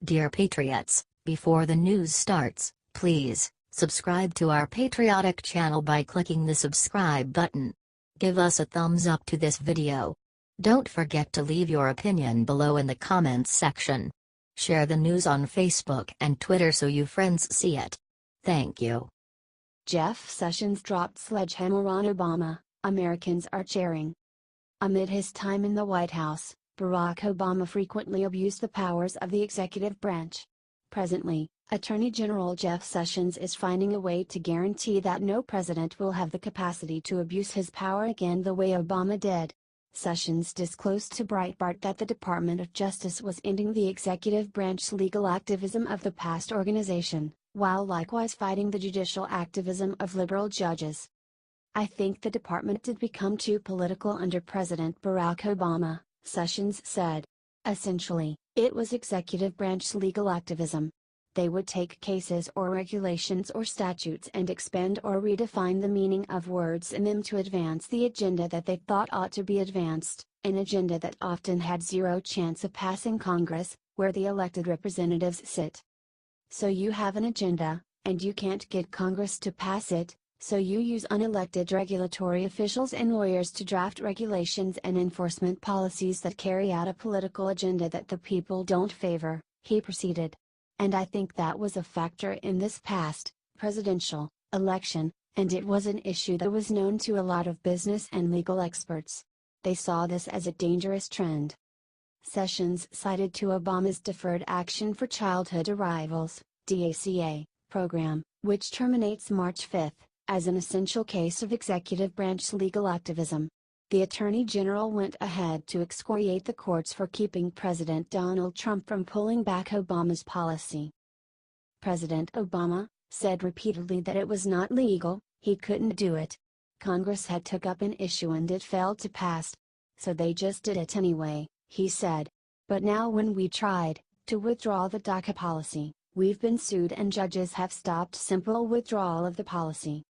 Dear Patriots, before the news starts, please subscribe to our patriotic channel by clicking the subscribe button. Give us a thumbs up to this video. Don't forget to leave your opinion below in the comments section. Share the news on Facebook and Twitter so you friends see it. Thank you. Jeff Sessions dropped sledgehammer on Obama, Americans are cheering. Amid his time in the White House, Barack Obama frequently abused the powers of the executive branch. Presently, Attorney General Jeff Sessions is finding a way to guarantee that no president will have the capacity to abuse his power again the way Obama did. Sessions disclosed to Breitbart that the Department of Justice was ending the executive branch's legal activism of the past organization, while likewise fighting the judicial activism of liberal judges. "I think the department did become too political under President Barack Obama," Sessions said. "Essentially, it was executive branch legal activism. They would take cases or regulations or statutes and expand or redefine the meaning of words in them to advance the agenda that they thought ought to be advanced, an agenda that often had zero chance of passing Congress, where the elected representatives sit. So you have an agenda, and you can't get Congress to pass it, so you use unelected regulatory officials and lawyers to draft regulations and enforcement policies that carry out a political agenda that the people don't favor," he proceeded. "And I think that was a factor in this past presidential election, and it was an issue that was known to a lot of business and legal experts. They saw this as a dangerous trend." Sessions cited to Obama's Deferred Action for Childhood Arrivals (DACA) program, which terminates March 5, as an essential case of executive branch legal activism. The Attorney General went ahead to excoriate the courts for keeping President Donald Trump from pulling back Obama's policy. President Obama said repeatedly that it was not legal, he couldn't do it. Congress had took up an issue and it failed to pass. So they just did it anyway, he said. "But now when we tried to withdraw the DACA policy, we've been sued and judges have stopped simple withdrawal of the policy."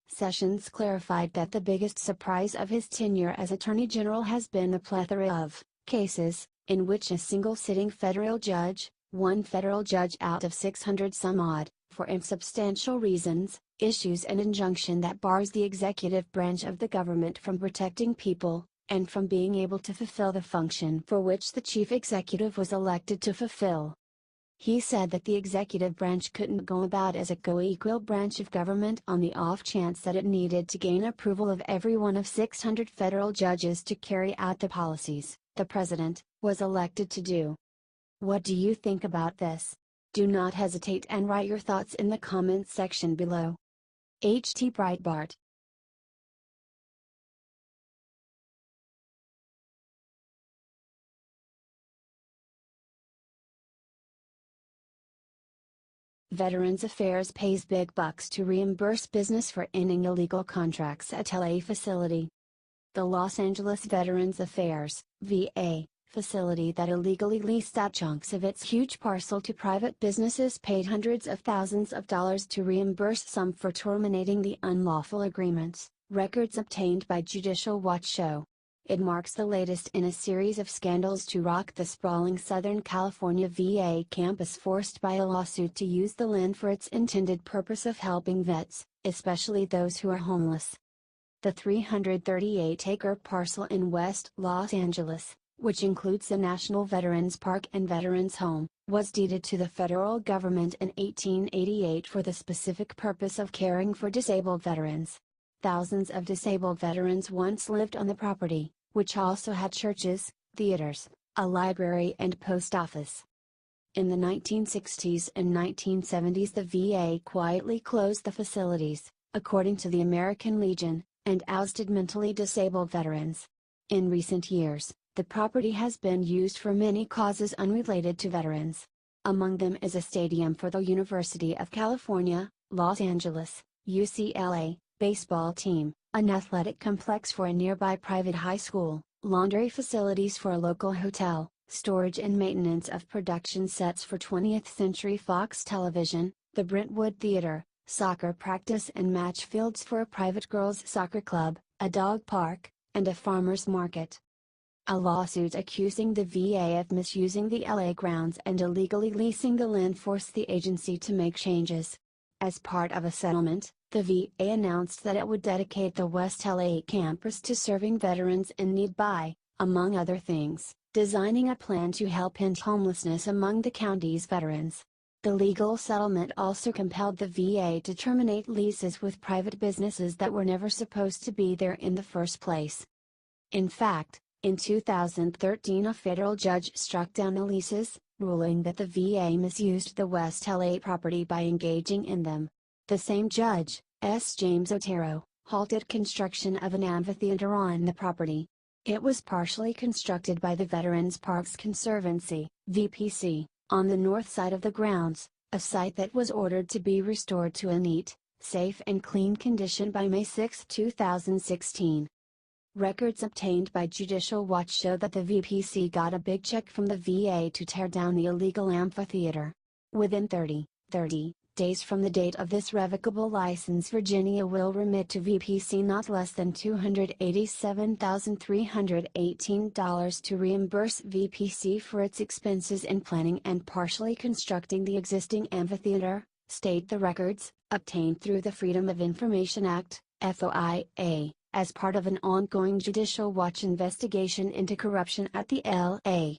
Sessions clarified that the biggest surprise of his tenure as Attorney General has been the plethora of cases in which a single sitting federal judge, one federal judge out of 600 some odd, for insubstantial reasons, issues an injunction that bars the executive branch of the government from protecting people, and from being able to fulfill the function for which the chief executive was elected to fulfill. He said that the executive branch couldn't go about as a co-equal branch of government on the off chance that it needed to gain approval of every one of 600 federal judges to carry out the policies the president was elected to do. What do you think about this? Do not hesitate and write your thoughts in the comments section below. HT Breitbart. Veterans Affairs pays big bucks to reimburse business for ending illegal contracts at LA facility. The Los Angeles Veterans Affairs, VA, facility that illegally leased out chunks of its huge parcel to private businesses paid hundreds of thousands of dollars to reimburse some for terminating the unlawful agreements, records obtained by Judicial Watch show. It marks the latest in a series of scandals to rock the sprawling Southern California VA campus forced by a lawsuit to use the land for its intended purpose of helping vets, especially those who are homeless. The 338-acre parcel in West Los Angeles, which includes the National Veterans Park and Veterans Home, was deeded to the federal government in 1888 for the specific purpose of caring for disabled veterans. Thousands of disabled veterans once lived on the property, which also had churches, theaters, a library and post office. In the 1960s and 1970s the VA quietly closed the facilities, according to the American Legion, and ousted mentally disabled veterans. In recent years, the property has been used for many causes unrelated to veterans. Among them is a stadium for the University of California, Los Angeles, UCLA, baseball team, an athletic complex for a nearby private high school, laundry facilities for a local hotel, storage and maintenance of production sets for 20th Century Fox Television, the Brentwood Theater, soccer practice and match fields for a private girls' soccer club, a dog park, and a farmer's market. A lawsuit accusing the VA of misusing the LA grounds and illegally leasing the land forced the agency to make changes. As part of a settlement, the VA announced that it would dedicate the West LA campus to serving veterans in need by, among other things, designing a plan to help end homelessness among the county's veterans. The legal settlement also compelled the VA to terminate leases with private businesses that were never supposed to be there in the first place. In fact, in 2013 a federal judge struck down the leases, ruling that the VA misused the West LA property by engaging in them. The same judge, S. James Otero, halted construction of an amphitheater on the property. It was partially constructed by the Veterans Parks Conservancy, VPC, on the north side of the grounds, a site that was ordered to be restored to a neat, safe and clean condition by May 6, 2016. Records obtained by Judicial Watch show that the VPC got a big check from the VA to tear down the illegal amphitheater. Within 30 days from the date of this revocable license, Virginia will remit to VPC not less than $287,318 to reimburse VPC for its expenses in planning and partially constructing the existing amphitheater, state the records, obtained through the Freedom of Information Act, FOIA, as part of an ongoing Judicial Watch investigation into corruption at the LA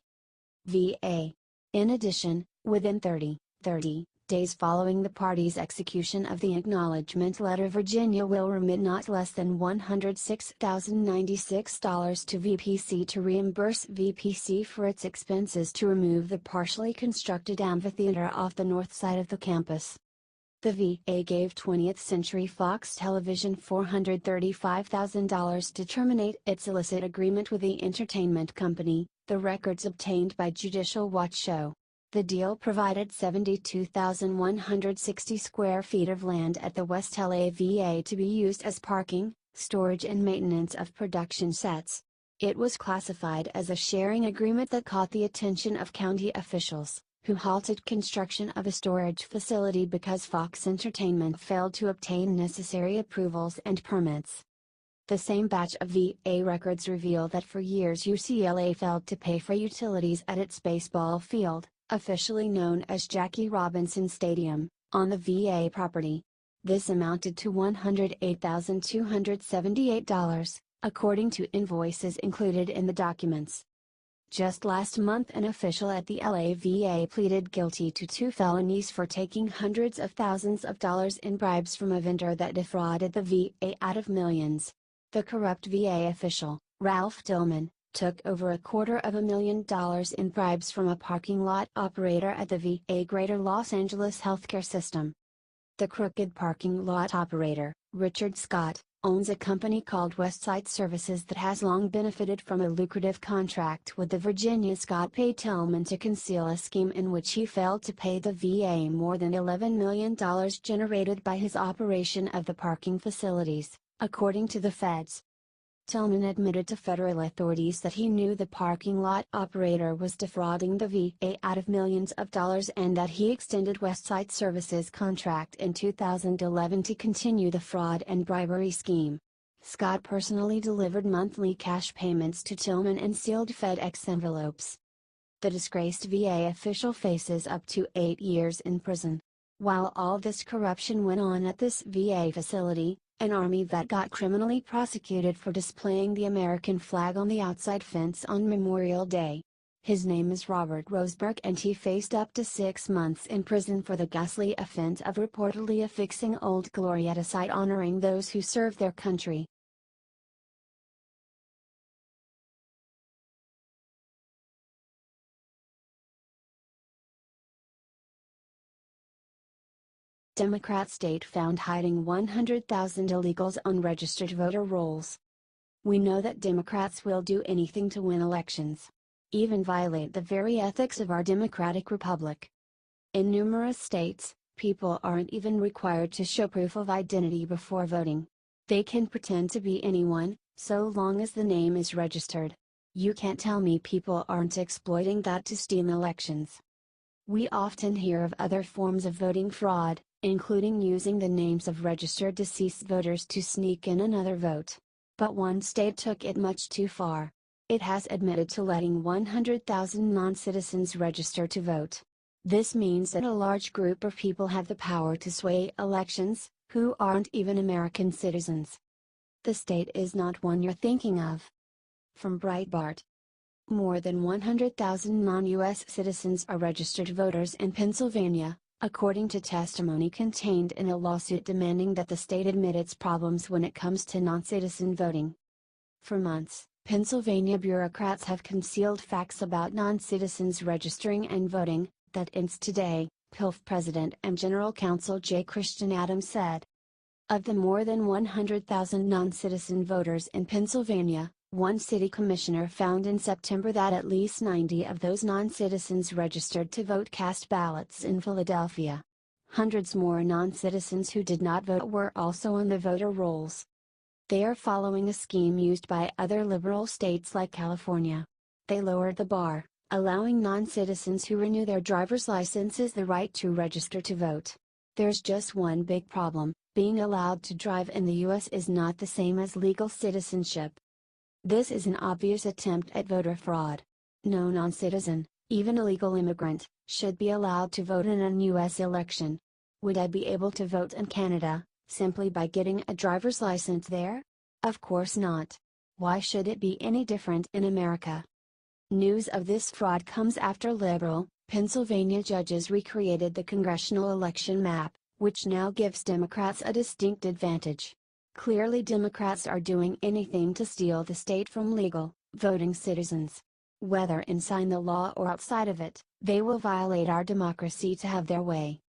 VA. In addition, within 30 days following the party's execution of the acknowledgement letter, Virginia will remit not less than $106,096 to VPC to reimburse VPC for its expenses to remove the partially constructed amphitheater off the north side of the campus. The VA gave 20th Century Fox Television $435,000 to terminate its illicit agreement with the entertainment company, the records obtained by Judicial Watch show. The deal provided 72,160 square feet of land at the West LA VA to be used as parking, storage and maintenance of production sets. It was classified as a sharing agreement that caught the attention of county officials, who halted construction of a storage facility because Fox Entertainment failed to obtain necessary approvals and permits. The same batch of VA records reveal that for years UCLA failed to pay for utilities at its baseball field, officially known as Jackie Robinson Stadium, on the VA property. This amounted to $108,278, according to invoices included in the documents. Just last month, an official at the LA VA pleaded guilty to 2 felonies for taking hundreds of thousands of dollars in bribes from a vendor that defrauded the VA out of millions. The corrupt VA official, Ralph Tillman, took over $250,000 in bribes from a parking lot operator at the VA Greater Los Angeles healthcare system. The crooked parking lot operator, Richard Scott, owns a company called Westside Services that has long benefited from a lucrative contract with the Virginia. Scott paid Tillman to conceal a scheme in which he failed to pay the VA more than $11 million generated by his operation of the parking facilities, according to the feds. Tillman admitted to federal authorities that he knew the parking lot operator was defrauding the VA out of millions of dollars and that he extended Westside Services' contract in 2011 to continue the fraud and bribery scheme. Scott personally delivered monthly cash payments to Tillman in sealed FedEx envelopes. The disgraced VA official faces up to 8 years in prison. While all this corruption went on at this VA facility, an Army vet got criminally prosecuted for displaying the American flag on the outside fence on Memorial Day. His name is Robert Roseberg and he faced up to 6 months in prison for the ghastly offense of reportedly affixing Old Glory at a site honoring those who served their country. Democrat state found hiding 100,000 illegals on registered voter rolls. We know that Democrats will do anything to win elections. Even violate the very ethics of our democratic republic. In numerous states, people aren't even required to show proof of identity before voting. They can pretend to be anyone, so long as the name is registered. You can't tell me people aren't exploiting that to steal elections. We often hear of other forms of voting fraud, including using the names of registered deceased voters to sneak in another vote. But one state took it much too far. It has admitted to letting 100,000 non-citizens register to vote. This means that a large group of people have the power to sway elections, who aren't even American citizens. The state is not one you're thinking of. From Breitbart. More than 100,000 non-US citizens are registered voters in Pennsylvania, according to testimony contained in a lawsuit demanding that the state admit its problems when it comes to non-citizen voting. For months, Pennsylvania bureaucrats have concealed facts about non-citizens registering and voting, that ends today, PILF President and General Counsel J. Christian Adams said. Of the more than 100,000 non-citizen voters in Pennsylvania, one city commissioner found in September that at least 90 of those non-citizens registered to vote cast ballots in Philadelphia. Hundreds more non-citizens who did not vote were also on the voter rolls. They are following a scheme used by other liberal states like California. They lowered the bar, allowing non-citizens who renew their driver's licenses the right to register to vote. There's just one big problem: being allowed to drive in the US is not the same as legal citizenship. This is an obvious attempt at voter fraud. No non-citizen, even a legal immigrant, should be allowed to vote in an US election. Would I be able to vote in Canada, simply by getting a driver's license there? Of course not. Why should it be any different in America? News of this fraud comes after liberal, Pennsylvania judges recreated the congressional election map, which now gives Democrats a distinct advantage. Clearly Democrats are doing anything to steal the state from legal, voting citizens. Whether inside the law or outside of it, they will violate our democracy to have their way.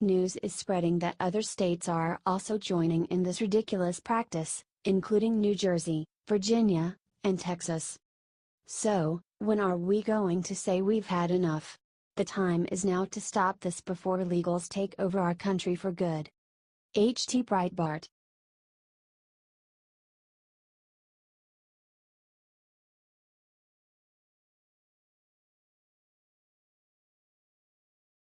News is spreading that other states are also joining in this ridiculous practice, including New Jersey, Virginia, and Texas. So, when are we going to say we've had enough? The time is now to stop this before illegals take over our country for good. Breitbart.